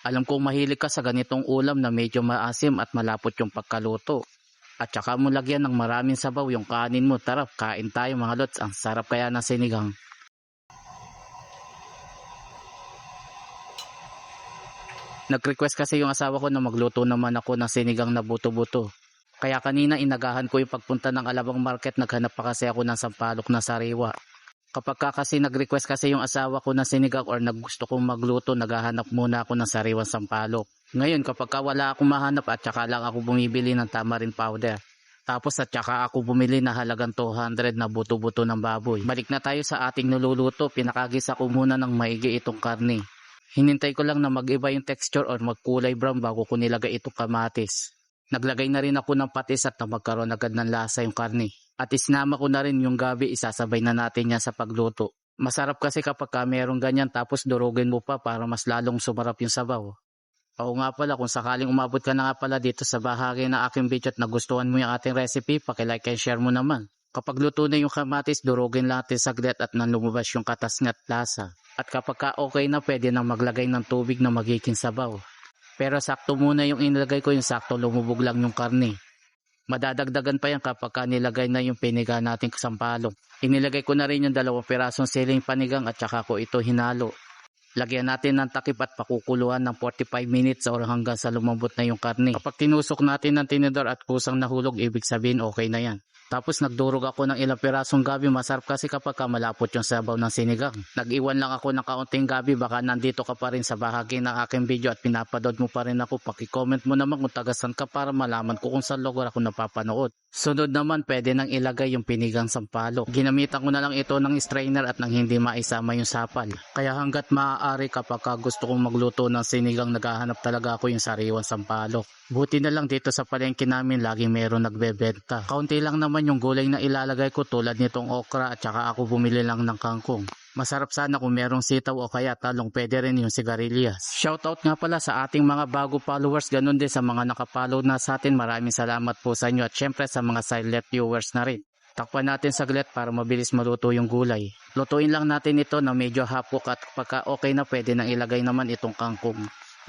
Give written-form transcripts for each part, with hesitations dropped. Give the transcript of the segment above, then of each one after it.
Alam kong mahilig ka sa ganitong ulam na medyo maasim at malapot yung pagkaluto. At saka mo lagyan ng maraming sabaw yung kanin mo. Tara, kain tayo mga lods. Ang sarap kaya ng sinigang. Nag-request kasi yung asawa ko na magluto naman ako ng sinigang na buto-buto. Kaya kanina inagahan ko yung pagpunta ng Alabang Market, naghanap pa kasi ako ng sampalok na sariwa. Kapag kasi nag-request kasi yung asawa ko ng sinigang or naggusto kong magluto, naghahanap muna ako ng sariwang sampalok. Ngayon kapag wala akong mahanap at saka lang ako bumibili ng tamarind powder. Tapos at saka ako bumili na halagang 200 na buto-buto ng baboy. Balik na tayo sa ating niluluto, pinakagisa ko muna ng maigi itong karne. Hinintay ko lang na mag-iba yung texture or magkulay brown bago ko nilagay itong kamatis. Naglagay na rin ako ng patis at na magkaroon agad ng lasa yung karne. At isinama ko na rin yung gabi, isasabay na natin yan sa pagluto. Masarap kasi kapag merong ganyan tapos durugin mo pa para mas lalong sumarap yung sabaw. Oo nga pala, kung sakaling umabot ka na nga pala dito sa bahagi ng aking video at nagustuhan mo yung ating recipe, pakilike and share mo naman. Kapag luto na yung kamatis, durugin natin saglit at nang lumabas yung katas at lasa. At kapag okay na, pwede nang maglagay ng tubig na magiging sabaw. Pero sakto muna yung inilagay ko, yung sakto lumubog lang yung karne. Madadagdagan pa yan kapag nilagay na yung piniga nating sampalok. Inilagay ko na rin yung 2 pirasong siling panigang at saka ko ito hinalo. Lagyan natin ng takip at pakukuluan ng 45 minutes or hanggang sa lumambot na yung karne. Kapag tinusok natin ng tinidor at kusang nahulog, ibig sabihin okay na yan. Tapos nagdurog ako ng ilang pirasong gabi. Masarap kasi kapag malapot yung sabaw ng sinigang. Nag-iwan lang ako ng kaunting gabi, baka nandito ka pa rin sa bahagi ng aking video at pinapanood mo pa rin ako. Paki-comment mo naman kung tagasan ka para malaman ko kung saan lugar ako napapanood. Sunod naman, pwede nang ilagay yung pinigang sampalok. Ginamitan ko na lang ito ng strainer at nang hindi maisama yung sapal. Kaya hanggat maaari kapag gusto kong magluto ng sinigang, naghahanap talaga ako yung sariwang sampalok. Buti na lang dito sa palengke namin laging meron nagbebenta. Kaunti lang naman yung gulay na ilalagay ko tulad nitong okra at saka ako bumili lang ng kangkong. Masarap sana kung merong sitaw o kaya talong, pwede rin yung sigarilyas. Shoutout nga pala sa ating mga bago followers, ganun din sa mga nakapollow na sa atin. Maraming salamat po sa inyo at syempre sa mga silent viewers na rin. Takpan natin saglit para mabilis maluto yung gulay. Lutuin lang natin ito na medyo hapok at pagka okay na pwede nang ilagay naman itong kangkong.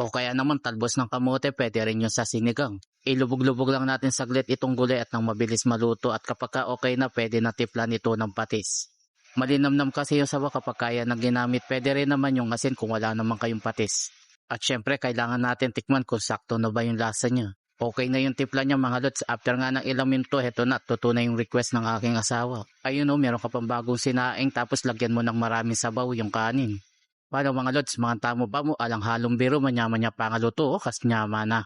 O kaya naman talbos ng kamote, pwede rin yung sa sinigang. Ilubog-lubog lang natin saglit itong gulay at nang mabilis maluto at kapag okay na pwede na tiplan ito ng patis. Malinamnam kasi yung sabaw kapag kaya nang ginamit, pwede rin naman yung asin kung wala naman kayong patis. At syempre kailangan natin tikman kung sakto na ba yung lasa niya. Okay na yung timpla niya mga lods. After nga ng ilang minuto, heto na, tutunay yung request ng aking asawa. Ayun o, meron ka pang bagong sinaing tapos lagyan mo ng maraming sabaw yung kanin. Paano mga lods, mga tamo pa mo, alang halong biro, manya-manya pangaluto o kas nyama na.